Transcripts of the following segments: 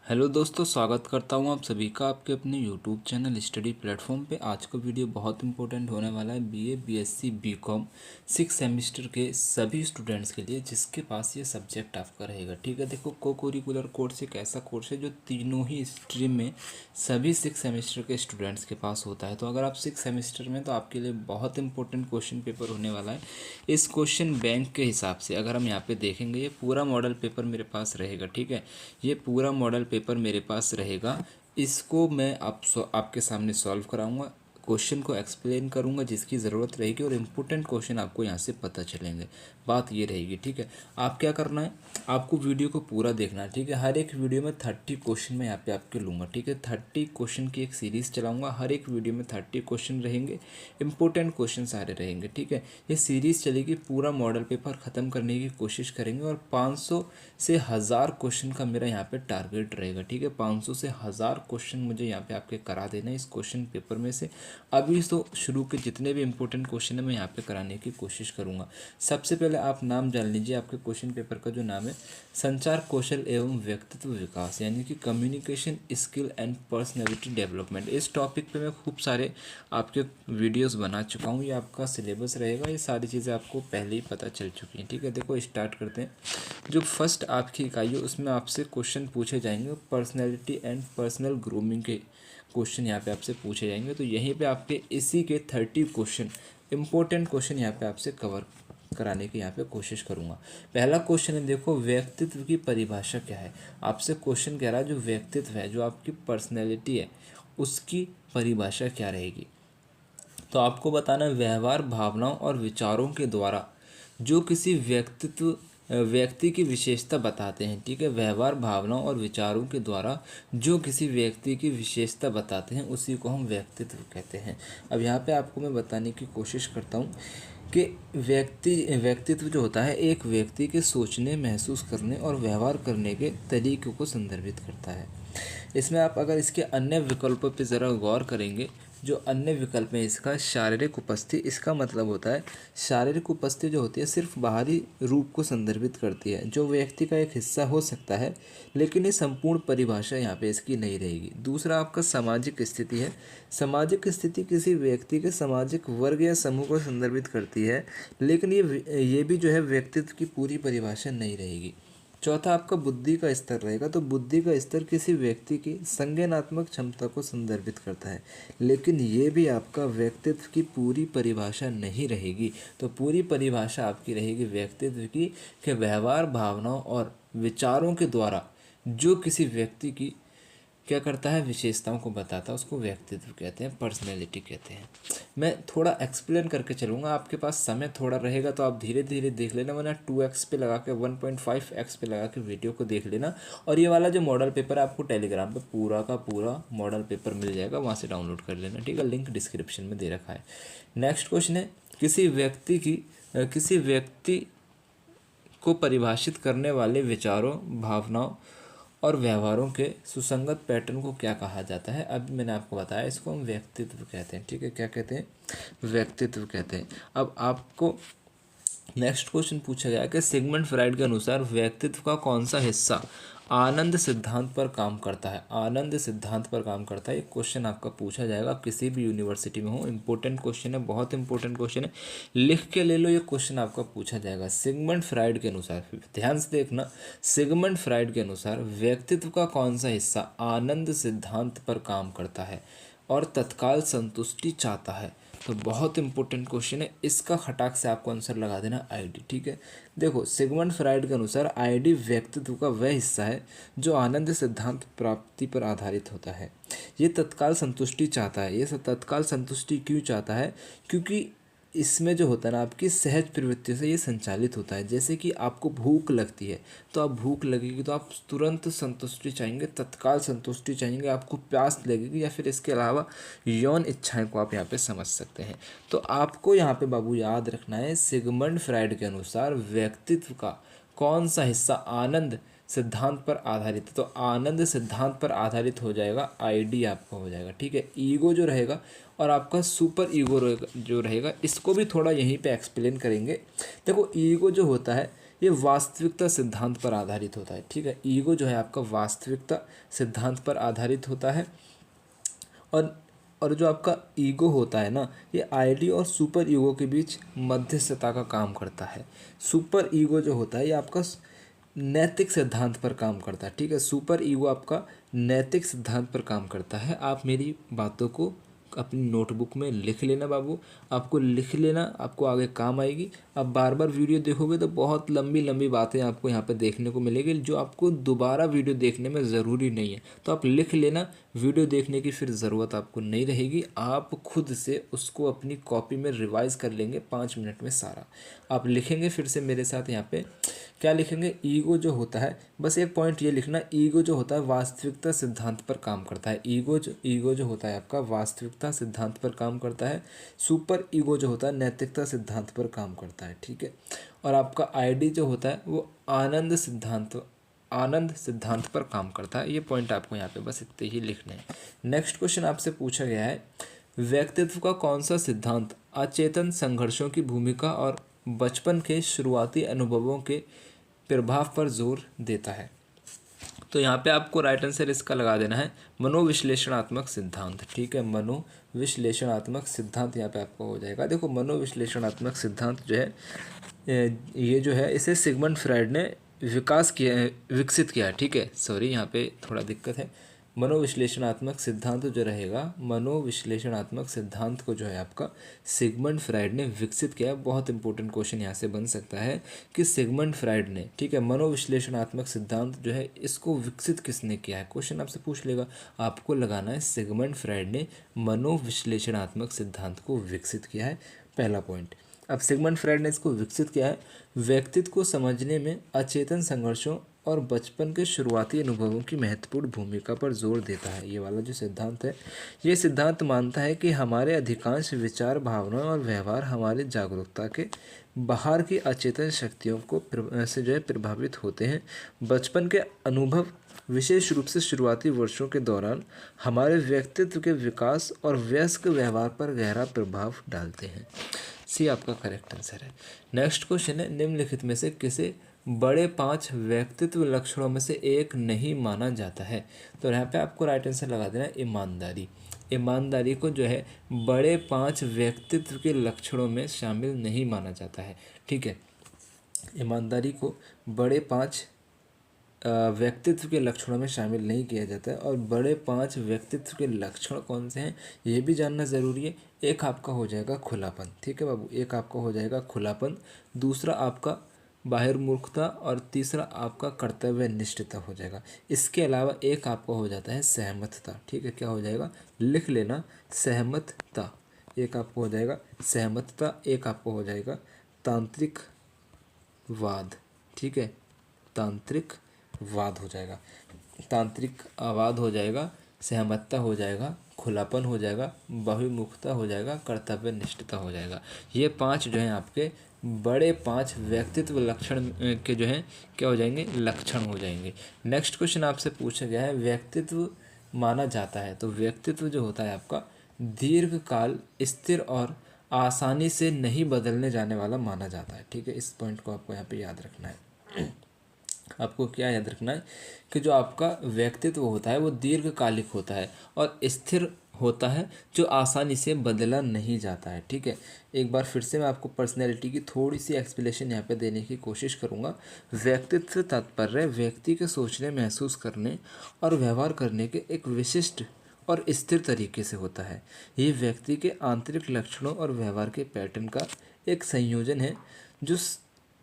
Hello दोस्तों, स्वागत करता हूं आप सभी का आपके अपने यूट्यूब चैनल स्टडी प्लेटफॉर्म पे। आज का वीडियो बहुत इंपॉर्टेंट होने वाला है बीए, बीएससी, बीकॉम 6 सेमेस्टर के सभी स्टूडेंट्स के लिए जिसके पास ये सब्जेक्ट आपका रहेगा। ठीक है, देखो को करिकुलर कोर्स एक ऐसा कोर्स है जो तीनों ही स्ट्रीम में सभी 6 सेमेस्टर के स्टूडेंट्स के पास होता है। तो अगर आप 6 सेमेस्टर में, तो आपके लिए बहुत इंपॉर्टेंट क्वेश्चन पेपर होने वाला है। इस क्वेश्चन बैंक के हिसाब से अगर हम यहाँ पे देखेंगे, ये पूरा मॉडल पेपर मेरे पास रहेगा। ठीक है, ये पूरा मॉडल पेपर मेरे पास रहेगा। इसको मैं आपके सामने सॉल्व कराऊंगा, क्वेश्चन को एक्सप्लेन करूंगा जिसकी ज़रूरत रहेगी, और इम्पोर्टेंट क्वेश्चन आपको यहाँ से पता चलेंगे। बात ये रहेगी। ठीक है, आप क्या करना है, आपको वीडियो को पूरा देखना है। ठीक है, हर एक वीडियो में 30 क्वेश्चन मैं यहाँ पे आपके लूँगा। ठीक है, 30 क्वेश्चन की एक सीरीज़ चलाऊँगा। हर एक वीडियो में 30 क्वेश्चन रहेंगे, इंपॉर्टेंट क्वेश्चन सारे रहेंगे। ठीक है, ये सीरीज़ चलेगी, पूरा मॉडल पेपर ख़त्म करने की कोशिश करेंगे, और 500 से 1000 क्वेश्चन का मेरा यहाँ पे टारगेट रहेगा। ठीक है, 500 से 1000 क्वेश्चन मुझे यहाँ पे आपके करा देना है इस क्वेश्चन पेपर में से। अभी तो शुरू के जितने भी इंपॉर्टेंट क्वेश्चन है मैं यहाँ पे कराने की कोशिश करूँगा। सबसे पहले आप नाम जान लीजिए, आपके क्वेश्चन पेपर का जो नाम है संचार कौशल एवं व्यक्तित्व विकास, यानी कि communication skill and personality development. इस टॉपिक पे मैं खूब सारे आपके वीडियोस बना चुका हूँ। ये आपका सिलेबस रहेगा, ये सारी चीज़ें आपको पहले ही पता चल चुकी हैं। ठीक है, देखो स्टार्ट करते हैं। जो फर्स्ट आपकी इकाई है उसमें आपसे क्वेश्चन पूछे जाएंगे पर्सनैलिटी एंड पर्सनल ग्रूमिंग के क्वेश्चन यहाँ पे आपसे पूछे जाएंगे। तो यहीं पे आपके इसी के 30 क्वेश्चन, इंपॉर्टेंट क्वेश्चन यहाँ पे आपसे कवर कराने की यहाँ पे कोशिश करूँगा। पहला क्वेश्चन है, देखो व्यक्तित्व की परिभाषा क्या है। आपसे क्वेश्चन कह रहा है जो व्यक्तित्व है, जो आपकी पर्सनैलिटी है, उसकी परिभाषा क्या रहेगी। तो आपको बताना है व्यवहार, भावनाओं और विचारों के द्वारा जो किसी व्यक्ति की विशेषता बताते हैं। ठीक है, व्यवहार, भावनाओं और विचारों के द्वारा जो किसी व्यक्ति की विशेषता बताते हैं उसी को हम व्यक्तित्व कहते हैं। अब यहाँ पे आपको मैं बताने की कोशिश करता हूँ कि व्यक्तित्व जो होता है एक व्यक्ति के सोचने, महसूस करने और व्यवहार करने के तरीक़ों को संदर्भित करता है। इसमें आप अगर इसके अन्य विकल्पों पर ज़रा गौर करेंगे, जो अन्य विकल्प है इसका शारीरिक उपस्थिति, इसका मतलब होता है शारीरिक उपस्थिति जो होती है सिर्फ बाहरी रूप को संदर्भित करती है, जो व्यक्ति का एक हिस्सा हो सकता है, लेकिन ये संपूर्ण परिभाषा यहाँ पे इसकी नहीं रहेगी। दूसरा आपका सामाजिक स्थिति है। सामाजिक स्थिति किसी व्यक्ति के सामाजिक वर्ग या समूह को संदर्भित करती है, लेकिन ये भी जो है व्यक्तित्व की पूरी परिभाषा नहीं रहेगी। चौथा आपका बुद्धि का स्तर रहेगा। तो बुद्धि का स्तर किसी व्यक्ति की संज्ञानात्मक क्षमता को संदर्भित करता है, लेकिन ये भी आपका व्यक्तित्व की पूरी परिभाषा नहीं रहेगी। तो पूरी परिभाषा आपकी रहेगी व्यक्तित्व की कि व्यवहार, भावनाओं और विचारों के द्वारा जो किसी व्यक्ति की क्या करता है, विशेषताओं को बताता है, उसको व्यक्तित्व कहते हैं, पर्सनैलिटी कहते हैं। मैं थोड़ा एक्सप्लेन करके चलूँगा, आपके पास समय थोड़ा रहेगा तो आप धीरे धीरे देख लेना, वरना 2x पे लगा के 1.5x पे लगा के वीडियो को देख लेना। और ये वाला जो मॉडल पेपर है आपको टेलीग्राम पे पूरा का पूरा मॉडल पेपर मिल जाएगा, वहाँ से डाउनलोड कर लेना। ठीक है, लिंक डिस्क्रिप्शन में दे रखा है। नेक्स्ट क्वेश्चन है, किसी व्यक्ति को परिभाषित करने वाले विचारों, भावनाओं और व्यवहारों के सुसंगत पैटर्न को क्या कहा जाता है। अब मैंने आपको बताया, इसको हम व्यक्तित्व कहते हैं। ठीक है, क्या कहते हैं, व्यक्तित्व कहते हैं। अब आपको नेक्स्ट क्वेश्चन पूछा गया कि सिगमंड फ्राइड के अनुसार व्यक्तित्व का कौन सा हिस्सा आनंद सिद्धांत पर काम करता है। आनंद सिद्धांत पर काम करता है, ये क्वेश्चन आपका पूछा जाएगा किसी भी यूनिवर्सिटी में हो। इंपॉर्टेंट क्वेश्चन है, बहुत इंपॉर्टेंट क्वेश्चन है, लिख के ले लो, ये क्वेश्चन आपका पूछा जाएगा। सिगमंड फ्राइड के अनुसार, ध्यान से देखना, सिगमंड फ्राइड के अनुसार व्यक्तित्व का कौन सा हिस्सा आनंद सिद्धांत पर काम करता है और तत्काल संतुष्टि चाहता है। तो बहुत इंपॉर्टेंट क्वेश्चन है, इसका खटाक से आपको आंसर लगा देना आईडी। ठीक है, देखो सिगमंड फ्राइड के अनुसार आईडी व्यक्तित्व का वह हिस्सा है जो आनंद सिद्धांत प्राप्ति पर आधारित होता है। ये तत्काल संतुष्टि चाहता है। ये तत्काल संतुष्टि क्यों चाहता है, क्योंकि इसमें जो होता है ना, आपकी सहज प्रवृत्ति से ये संचालित होता है। जैसे कि आपको भूख लगती है, तो आप भूख लगेगी तो आप तुरंत संतुष्टि चाहेंगे, तत्काल संतुष्टि चाहेंगे। आपको प्यास लगेगी या फिर इसके अलावा यौन इच्छाएं को आप यहाँ पे समझ सकते हैं। तो आपको यहाँ पे बाबू याद रखना है, सिगमंड फ्राइड के अनुसार व्यक्तित्व का कौन सा हिस्सा आनंद सिद्धांत पर आधारित है। तो आनंद सिद्धांत पर आधारित हो जाएगा, आईडी आपका हो जाएगा। ठीक है, ईगो जो रहेगा और आपका सुपर ईगो जो रहेगा, इसको भी थोड़ा यहीं पे एक्सप्लेन करेंगे। देखो ईगो जो होता है ये वास्तविकता सिद्धांत पर आधारित होता है। ठीक है, ईगो जो है आपका वास्तविकता सिद्धांत पर आधारित होता है। और जो आपका ईगो होता है ना, ये आईडी और सुपर ईगो के बीच मध्यस्थता का काम करता है। सुपर ईगो जो होता है ये आपका नैतिक सिद्धांत पर काम करता है। ठीक है, सुपर ईगो आपका नैतिक सिद्धांत पर काम करता है। आप मेरी बातों को अपनी नोटबुक में लिख लेना बाबू, आपको लिख लेना, आपको आगे काम आएगी। आप बार बार वीडियो देखोगे तो बहुत लंबी लंबी बातें आपको यहाँ पे देखने को मिलेगी जो आपको दोबारा वीडियो देखने में ज़रूरी नहीं है। तो आप लिख लेना, वीडियो देखने की फिर ज़रूरत आपको नहीं रहेगी। आप खुद से उसको अपनी कॉपी में रिवाइज़ कर लेंगे 5 मिनट में सारा। आप लिखेंगे फिर से मेरे साथ यहाँ पे क्या लिखेंगे, ईगो जो होता है, बस एक पॉइंट ये लिखना, ईगो जो होता है वास्तविकता सिद्धांत पर काम करता है। ईगो जो होता है आपका वास्तविकता सिद्धांत पर काम करता है। सुपर ईगो जो होता है नैतिकता सिद्धांत पर काम करता है। ठीक है, और आपका आईडी जो होता है वो आनंद सिद्धांत पर काम करता है। ये पॉइंट आपको यहाँ पे बस इतने ही लिखने हैं। नेक्स्ट क्वेश्चन आपसे पूछा गया है, व्यक्तित्व का कौन सा सिद्धांत अचेतन संघर्षों की भूमिका और बचपन के शुरुआती अनुभवों के प्रभाव पर जोर देता है? तो यहाँ पे आपको राइट आंसर इसका लगा देना है मनोविश्लेषणात्मक सिद्धांत। ठीक है, मनोविश्लेषणात्मक सिद्धांत यहाँ पे आपको हो जाएगा। देखो, मनोविश्लेषणात्मक सिद्धांत जो है ये जो है इसे सिगमंड फ्रायड ने विकसित किया है। ठीक है, सॉरी यहाँ पे थोड़ा दिक्कत है। मनोविश्लेषणात्मक सिद्धांत जो रहेगा, मनोविश्लेषणात्मक सिद्धांत को जो है आपका सिगमंड फ्रायड ने विकसित किया है। बहुत इंपॉर्टेंट क्वेश्चन यहाँ से बन सकता है कि सिगमंड फ्रायड ने, ठीक है, मनोविश्लेषणात्मक सिद्धांत जो है इसको विकसित किसने किया है, क्वेश्चन आपसे पूछ लेगा। आपको लगाना है सिगमंड फ्रायड ने मनोविश्लेषणात्मक सिद्धांत को विकसित किया है, पहला पॉइंट। अब सिगमंड फ्रायड ने इसको विकसित किया है, व्यक्तित्व को समझने में अचेतन संघर्षों और बचपन के शुरुआती अनुभवों की महत्वपूर्ण भूमिका पर जोर देता है। ये वाला जो सिद्धांत है, ये सिद्धांत मानता है कि हमारे अधिकांश विचार, भावनाएं और व्यवहार हमारी जागरूकता के बाहर की अचेतन शक्तियों को से जो है प्रभावित होते हैं। बचपन के अनुभव विशेष रूप से शुरुआती वर्षों के दौरान हमारे व्यक्तित्व के विकास और वयस्क व्यवहार पर गहरा प्रभाव डालते हैं। सी आपका करेक्ट आंसर है। नेक्स्ट क्वेश्चन है, निम्नलिखित में से किसे बड़े 5 व्यक्तित्व लक्षणों में से एक नहीं माना जाता है? तो यहाँ पे आपको राइट आंसर लगा देना ईमानदारी। ईमानदारी को जो है बड़े 5 व्यक्तित्व के लक्षणों में शामिल नहीं माना जाता है। ठीक है, ईमानदारी को बड़े 5 व्यक्तित्व के लक्षणों में शामिल नहीं किया जाता है। और बड़े 5 व्यक्तित्व के लक्षण कौन से हैं ये भी जानना ज़रूरी है। एक आपका हो जाएगा खुलापन। ठीक है बाबू, एक आपका हो जाएगा खुलापन, दूसरा आपका बाहिर्मुखता और तीसरा आपका कर्तव्य निष्ठता हो जाएगा। इसके अलावा एक आपका हो जाता है सहमतता। ठीक है, क्या हो जाएगा, लिख लेना, सहमतता। एक आपको हो जाएगा सहमतता, एक आपको हो जाएगा तांत्रिक वाद। ठीक है, तांत्रिक वाद हो जाएगा, तांत्रिक आवाद हो जाएगा, सहमतता हो जाएगा, खुलापन हो जाएगा, बहुमुखता हो जाएगा, कर्तव्य निष्ठता हो जाएगा। ये 5 जो हैं आपके बड़े 5 व्यक्तित्व लक्षण के जो हैं क्या हो जाएंगे, लक्षण हो जाएंगे। नेक्स्ट क्वेश्चन आपसे पूछा गया है, व्यक्तित्व माना जाता है, तो व्यक्तित्व जो होता है आपका दीर्घकाल स्थिर और आसानी से नहीं बदलने जाने वाला माना जाता है। ठीक है, इस पॉइंट को आपको यहाँ पे याद रखना है। आपको क्या याद रखना है कि जो आपका व्यक्तित्व होता है वो दीर्घकालिक होता है और स्थिर होता है, जो आसानी से बदला नहीं जाता है। ठीक है, एक बार फिर से मैं आपको पर्सनैलिटी की थोड़ी सी एक्सप्लेनेशन यहाँ पे देने की कोशिश करूँगा। व्यक्तित्व तात्पर्य व्यक्ति के सोचने, महसूस करने और व्यवहार करने के एक विशिष्ट और स्थिर तरीके से होता है। ये व्यक्ति के आंतरिक लक्षणों और व्यवहार के पैटर्न का एक संयोजन है जो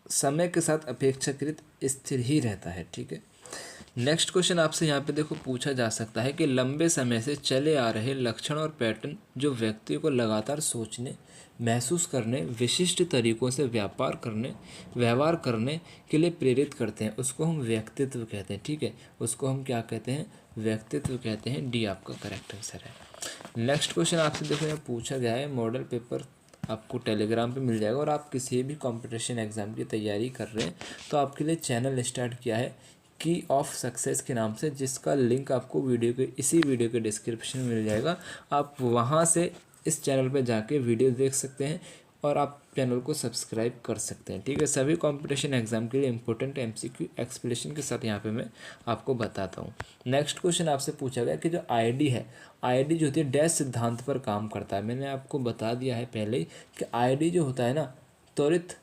समय के साथ अपेक्षाकृत स्थिर ही रहता है। ठीक है, नेक्स्ट क्वेश्चन आपसे यहाँ पे देखो पूछा जा सकता है कि लंबे समय से चले आ रहे लक्षण और पैटर्न जो व्यक्ति को लगातार सोचने, महसूस करने, विशिष्ट तरीकों से व्यवहार करने के लिए प्रेरित करते हैं, उसको हम व्यक्तित्व कहते हैं। ठीक है, उसको हम क्या कहते हैं, व्यक्तित्व कहते हैं। डी आपका करेक्ट आंसर है। नेक्स्ट क्वेश्चन आपसे देखो यहाँ पूछा गया है, मॉडल पेपर आपको टेलीग्राम पे मिल जाएगा और आप किसी भी कंपटीशन एग्ज़ाम की तैयारी कर रहे हैं तो आपके लिए चैनल स्टार्ट किया है की ऑफ सक्सेस के नाम से, जिसका लिंक आपको इसी वीडियो के डिस्क्रिप्शन में मिल जाएगा। आप वहां से इस चैनल पे जाके वीडियो देख सकते हैं और आप चैनल को सब्सक्राइब कर सकते हैं। ठीक है, सभी कंपटीशन एग्जाम के लिए इंपॉर्टेंट MCQ एक्सप्लेनेशन के साथ यहाँ पे मैं आपको बताता हूँ। नेक्स्ट क्वेश्चन आपसे पूछा गया कि जो आईडी है, आईडी जो होती है डैश सिद्धांत पर काम करता है। मैंने आपको बता दिया है पहले ही कि आईडी जो होता है ना, त्वरित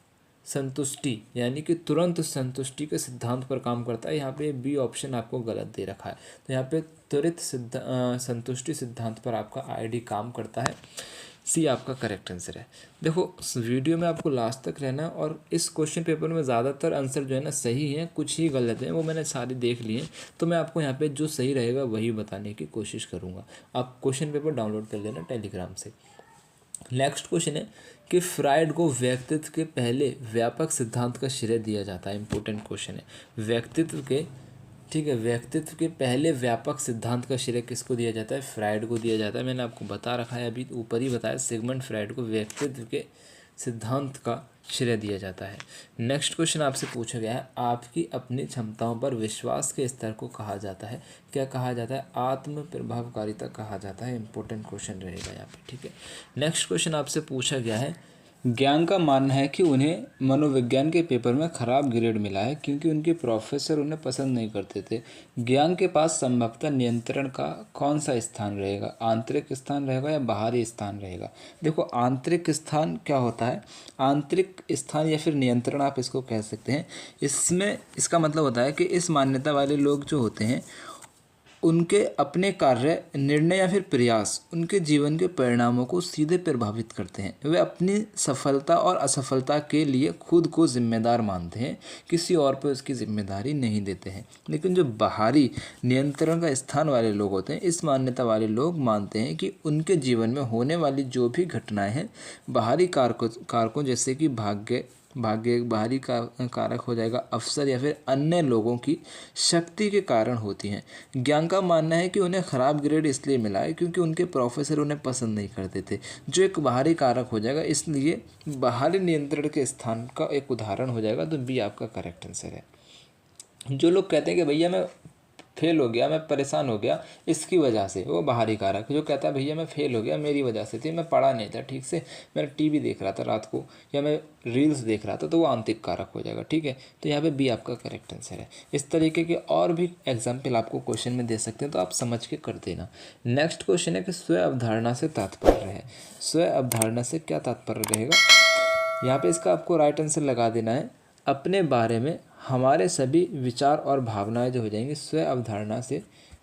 संतुष्टि यानी कि तुरंत संतुष्टि के सिद्धांत पर काम करता है। यहाँ पे बी ऑप्शन आपको गलत दे रखा है, तो यहाँ पे त्वरित संतुष्टि सिद्धांत पर आपका आईडी काम करता है। सी आपका करेक्ट आंसर है। देखो इस वीडियो में आपको लास्ट तक रहना है, और इस क्वेश्चन पेपर में ज़्यादातर आंसर जो है ना सही है, कुछ ही गलत हैं, वो मैंने सारे देख लिए हैं। तो मैं आपको यहाँ पे जो सही रहेगा वही बताने की कोशिश करूँगा। आप क्वेश्चन पेपर डाउनलोड कर लेना टेलीग्राम से। नेक्स्ट क्वेश्चन है कि फ्राइड को व्यक्तित्व के पहले व्यापक सिद्धांत का श्रेय दिया जाता है। इंपॉर्टेंट क्वेश्चन है, व्यक्तित्व के, ठीक है, व्यक्तित्व के पहले व्यापक सिद्धांत का श्रेय किसको दिया जाता है? फ्राइड को दिया जाता है। मैंने आपको बता रखा है, अभी ऊपर ही बताया, सिगमंड फ्राइड को व्यक्तित्व के सिद्धांत का श्रेय दिया जाता है। नेक्स्ट क्वेश्चन आपसे पूछा गया है, आपकी अपनी क्षमताओं पर विश्वास के स्तर को कहा जाता है, क्या कहा जाता है? आत्म प्रभावकारिता कहा जाता है। इंपॉर्टेंट क्वेश्चन रहेगा यहाँ पे। ठीक है, नेक्स्ट क्वेश्चन आपसे पूछा गया है, ज्ञान का मानना है कि उन्हें मनोविज्ञान के पेपर में खराब ग्रेड मिला है क्योंकि उनके प्रोफेसर उन्हें पसंद नहीं करते थे। ज्ञान के पास संभवतः नियंत्रण का कौन सा स्थान रहेगा? आंतरिक स्थान रहेगा या बाहरी स्थान रहेगा? देखो आंतरिक स्थान क्या होता है, आंतरिक स्थान या फिर नियंत्रण आप इसको कह सकते हैं। इसमें इसका मतलब होता है कि इस मान्यता वाले लोग जो होते हैं उनके अपने कार्य, निर्णय या फिर प्रयास उनके जीवन के परिणामों को सीधे प्रभावित करते हैं। वे अपनी सफलता और असफलता के लिए खुद को जिम्मेदार मानते हैं, किसी और पर उसकी जिम्मेदारी नहीं देते हैं। लेकिन जो बाहरी नियंत्रण का स्थान वाले लोग होते हैं, इस मान्यता वाले लोग मानते हैं कि उनके जीवन में होने वाली जो भी घटनाएं हैं बाहरी कारकों जैसे कि भाग्य एक बाहरी कारक हो जाएगा, अफसर या फिर अन्य लोगों की शक्ति के कारण होती हैं। ज्ञान का मानना है कि उन्हें खराब ग्रेड इसलिए मिला है क्योंकि उनके प्रोफेसर उन्हें पसंद नहीं करते थे, जो एक बाहरी कारक हो जाएगा। इसलिए बाहरी नियंत्रण के स्थान का एक उदाहरण हो जाएगा, तो बी आपका करेक्ट आंसर है। जो लोग कहते हैं कि भैया मैं फेल हो गया, मैं परेशान हो गया इसकी वजह से, वो बाहरी कारक। जो कहता है भैया मैं फेल हो गया मेरी वजह से थी, मैं पढ़ा नहीं था ठीक से, मैंने टीवी देख रहा था रात को, या मैं रील्स देख रहा था, तो वो आंतरिक कारक हो जाएगा। ठीक है, तो यहाँ पे बी आपका करेक्ट आंसर है। इस तरीके के और भी एग्जाम्पल आपको क्वेश्चन में दे सकते हैं, तो आप समझ के कर देना। नेक्स्ट क्वेश्चन है कि स्व अवधारणा से तात्पर्य है। स्व अवधारणा से क्या तात्पर्य रहेगा? यहाँ पे इसका आपको राइट आंसर लगा देना है, अपने बारे में हमारे सभी विचार और भावनाएं जो हो जाएंगी स्व अवधारणा से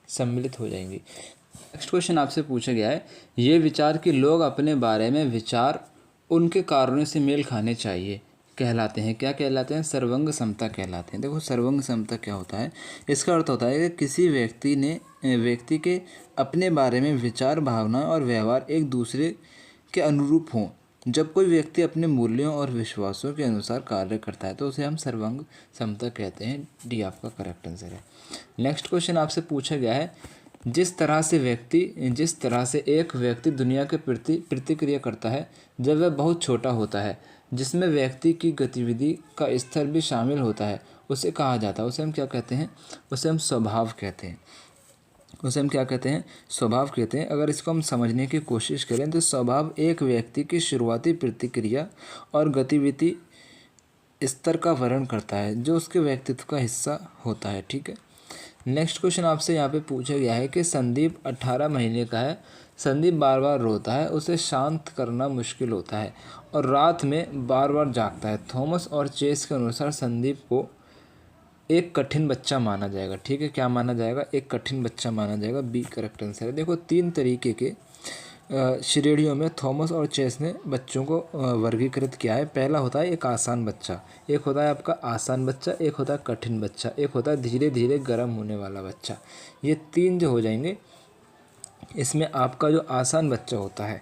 सम्मिलित हो जाएंगी। नेक्स्ट क्वेश्चन आपसे पूछा गया है, ये विचार कि लोग अपने बारे में विचार उनके कारणों से मेल खाने चाहिए कहलाते हैं, क्या कहलाते हैं? सर्वंग समता कहलाते हैं। देखो सर्वंग समता क्या होता है, इसका अर्थ होता है कि किसी व्यक्ति के अपने बारे में विचार, भावना और व्यवहार एक दूसरे के अनुरूप हों। जब कोई व्यक्ति अपने मूल्यों और विश्वासों के अनुसार कार्य करता है तो उसे हम सर्वांग समता कहते हैं। डी आपका करेक्ट आंसर है। नेक्स्ट क्वेश्चन आपसे पूछा गया है, जिस तरह से एक व्यक्ति दुनिया के प्रति प्रतिक्रिया करता है जब वह बहुत छोटा होता है, जिसमें व्यक्ति की गतिविधि का स्तर भी शामिल होता है, उसे कहा जाता है, उसे हम क्या कहते हैं? उसे हम स्वभाव कहते हैं। उसे हम क्या कहते हैं? स्वभाव कहते हैं। अगर इसको हम समझने की कोशिश करें तो स्वभाव एक व्यक्ति की शुरुआती प्रतिक्रिया और गतिविधि स्तर का वर्णन करता है जो उसके व्यक्तित्व का हिस्सा होता है। ठीक है, नेक्स्ट क्वेश्चन आपसे यहाँ पे पूछा गया है कि संदीप 18 महीने का है, संदीप बार बार रोता है, उसे शांत करना मुश्किल होता है और रात में बार बार जागता है। थॉमस और चेस के अनुसार संदीप को एक कठिन बच्चा माना जाएगा। ठीक है, क्या माना जाएगा? एक कठिन बच्चा माना जाएगा। बी करेक्ट आंसर है। देखो 3 तरीके के श्रेणियों में थॉमस और चेस ने बच्चों को वर्गीकृत किया है। पहला होता है एक आसान बच्चा, एक होता है आपका आसान बच्चा, एक होता है कठिन बच्चा, एक होता है धीरे धीरे गर्म होने वाला बच्चा। ये 3 जो हो जाएंगे, इसमें आपका जो आसान बच्चा होता है,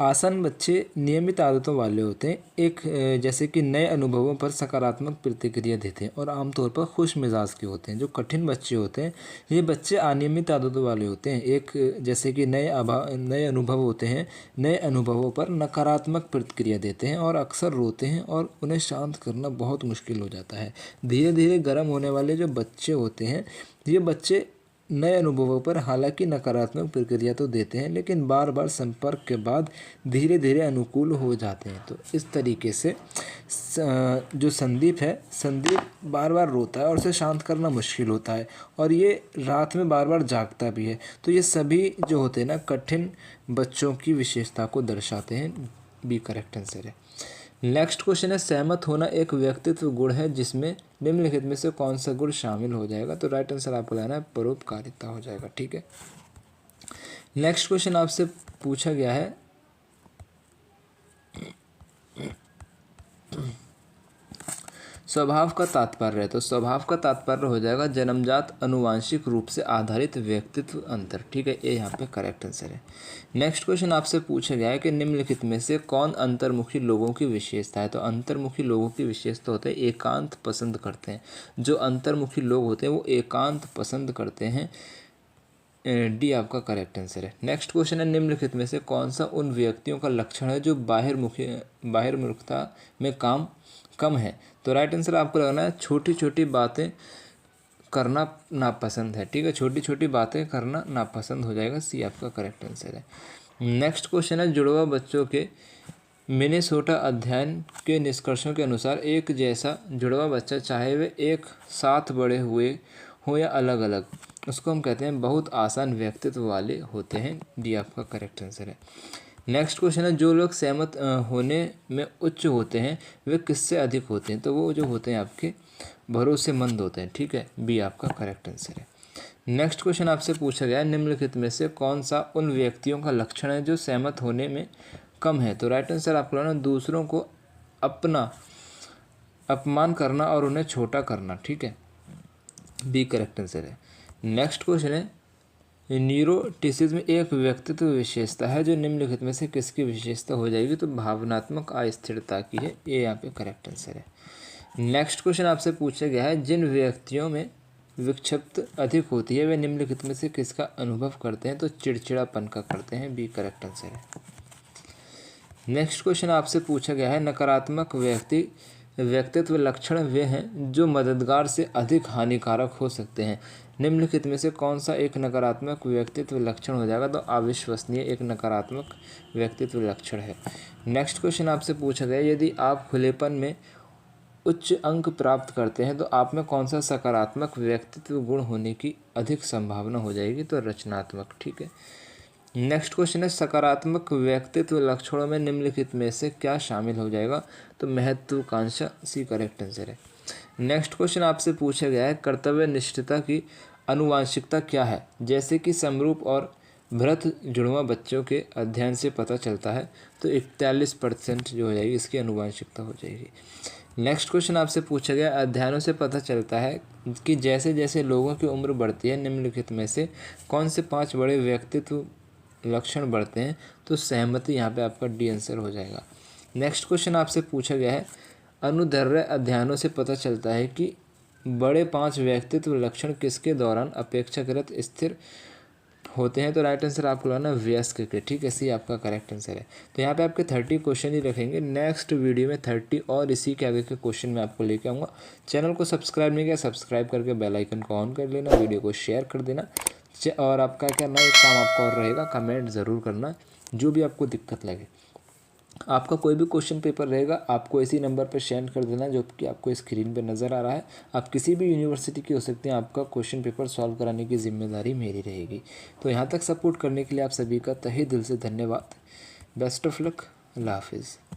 आसान बच्चे नियमित आदतों वाले होते हैं, एक जैसे कि नए अनुभवों पर सकारात्मक प्रतिक्रिया देते हैं और आमतौर पर खुश मिजाज के होते हैं। जो कठिन बच्चे होते हैं, ये बच्चे अनियमित आदतों वाले होते हैं, एक जैसे कि नए अनुभव होते हैं, नए अनुभवों पर नकारात्मक प्रतिक्रिया देते हैं और अक्सर रोते हैं और उन्हें शांत करना बहुत मुश्किल हो जाता है। धीरे धीरे गर्म होने वाले जो बच्चे होते हैं, ये बच्चे नए अनुभवों पर हालांकि नकारात्मक प्रतिक्रिया तो देते हैं, लेकिन बार बार संपर्क के बाद धीरे धीरे अनुकूल हो जाते हैं। तो इस तरीके से जो संदीप है, संदीप बार बार रोता है और उसे शांत करना मुश्किल होता है, और ये रात में बार बार जागता भी है। तो ये सभी जो होते हैं ना, कठिन बच्चों की विशेषता को दर्शाते हैं। बी करेक्ट आंसर है। नेक्स्ट क्वेश्चन है, सहमत होना एक व्यक्तित्व गुण है जिसमें निम्नलिखित में से कौन सा गुण शामिल हो जाएगा? तो राइट आंसर आपको लाना है परोपकारिता हो जाएगा। ठीक है। नेक्स्ट क्वेश्चन आपसे पूछा गया है, स्वभाव का तात्पर्य है। तो स्वभाव का तात्पर्य हो जाएगा जन्मजात आनुवंशिक रूप से आधारित व्यक्तित्व अंतर। ठीक है, ये यहाँ पे करेक्ट आंसर है। नेक्स्ट क्वेश्चन आपसे पूछा गया है कि निम्नलिखित में से कौन अंतर्मुखी लोगों की विशेषता है? तो अंतर्मुखी लोगों की विशेषता होता है एकांत पसंद करते हैं। जो अंतर्मुखी लोग होते हैं वो एकांत पसंद करते हैं। डी आपका करेक्ट आंसर है। नेक्स्ट क्वेश्चन है, निम्नलिखित में से कौन सा उन व्यक्तियों का लक्षण है जो बाहिर्मुखता में कम है? तो राइट आंसर आपको लगाना है छोटी छोटी बातें करना नापसंद है। ठीक है, छोटी छोटी बातें करना नापसंद हो जाएगा। सी आपका करेक्ट आंसर है। नेक्स्ट क्वेश्चन है, जुड़वा बच्चों के मिनेसोटा अध्ययन के निष्कर्षों के अनुसार एक जैसा जुड़वा बच्चा, चाहे वे एक साथ बड़े हुए हो या अलग अलग, उसको हम कहते हैं बहुत आसान व्यक्तित्व वाले होते हैं। डी आपका करेक्ट आंसर है। नेक्स्ट क्वेश्चन है, जो लोग सहमत होने में उच्च होते हैं वे किससे अधिक होते हैं? तो वो जो होते हैं आपके भरोसेमंद होते हैं। ठीक है, बी आपका करेक्ट आंसर है। नेक्स्ट क्वेश्चन आपसे पूछा गया है, निम्नलिखित में से कौन सा उन व्यक्तियों का लक्षण है जो सहमत होने में कम है? तो राइट आंसर आपको लेना दूसरों को अपना अपमान करना और उन्हें छोटा करना। ठीक है, बी करेक्ट आंसर है। नेक्स्ट क्वेश्चन है, न्यूरोटिसिज्म एक व्यक्तित्व विशेषता है जो निम्नलिखित में से किसकी विशेषता हो जाएगी? तो भावनात्मक अस्थिरता की है। ये यहाँ पे करेक्ट आंसर है। नेक्स्ट क्वेश्चन आपसे पूछा गया है, जिन व्यक्तियों में विक्षिप्त अधिक होती है वे निम्नलिखित में से किसका अनुभव करते हैं? तो चिड़चिड़ापन का करते हैं। बी करेक्ट आंसर है। नेक्स्ट क्वेश्चन आपसे पूछा गया है, नकारात्मक व्यक्तित्व लक्षण वे हैं जो मददगार से अधिक हानिकारक हो सकते हैं। निम्नलिखित में से कौन सा एक नकारात्मक व्यक्तित्व लक्षण हो जाएगा? तो अविश्वसनीय एक नकारात्मक व्यक्तित्व लक्षण है। नेक्स्ट क्वेश्चन आपसे पूछा गया, यदि आप खुलेपन में उच्च अंक प्राप्त करते हैं तो आप में कौन सा सकारात्मक व्यक्तित्व गुण होने की अधिक संभावना हो जाएगी? तो रचनात्मक। ठीक है। नेक्स्ट क्वेश्चन है, सकारात्मक व्यक्तित्व लक्षणों में निम्नलिखित में से क्या शामिल हो जाएगा? तो महत्वाकांक्षा। सी करेक्ट आंसर है। नेक्स्ट क्वेश्चन आपसे पूछा गया है, कर्तव्य निष्ठता की आनुवांशिकता क्या है? जैसे कि समरूप और भ्रत जुड़वा बच्चों के अध्ययन से पता चलता है। तो 41% जो हो जाएगी इसकी आनुवांशिकता हो जाएगी। नेक्स्ट क्वेश्चन आपसे पूछा गया, अध्ययनों से पता चलता है कि जैसे जैसे लोगों की उम्र बढ़ती है निम्नलिखित में से कौन से 5 बड़े व्यक्तित्व लक्षण बढ़ते हैं? तो सहमति यहाँ पे आपका डी आंसर हो जाएगा। नेक्स्ट क्वेश्चन आपसे पूछा गया है, अनुदैर्ध्य अध्ययनों से पता चलता है कि बड़े 5 व्यक्तित्व लक्षण किसके दौरान अपेक्षाकृत स्थिर होते हैं? तो राइट आंसर आपको लाना वयस्क के। ठीक है, सी आपका करेक्ट आंसर है। तो यहाँ पे आपके 30 क्वेश्चन ही रखेंगे। नेक्स्ट वीडियो में 30 और इसी के आगे के क्वेश्चन मैं आपको लेके आऊँगा। चैनल को सब्सक्राइब नहीं किया, सब्सक्राइब करके बेल आइकन को ऑन कर लेना, वीडियो को शेयर कर देना, और आपका क्या करना, एक काम आपका और रहेगा, कमेंट ज़रूर करना जो भी आपको दिक्कत लगे। आपका कोई भी क्वेश्चन पेपर रहेगा आपको इसी नंबर पर सेंड कर देना जो कि आपको स्क्रीन पे नज़र आ रहा है। आप किसी भी यूनिवर्सिटी की हो सकते हैं, आपका क्वेश्चन पेपर सॉल्व कराने की जिम्मेदारी मेरी रहेगी। तो यहाँ तक सपोर्ट करने के लिए आप सभी का तहे दिल से धन्यवाद। Best of luck. अल्लाह हाफिज़।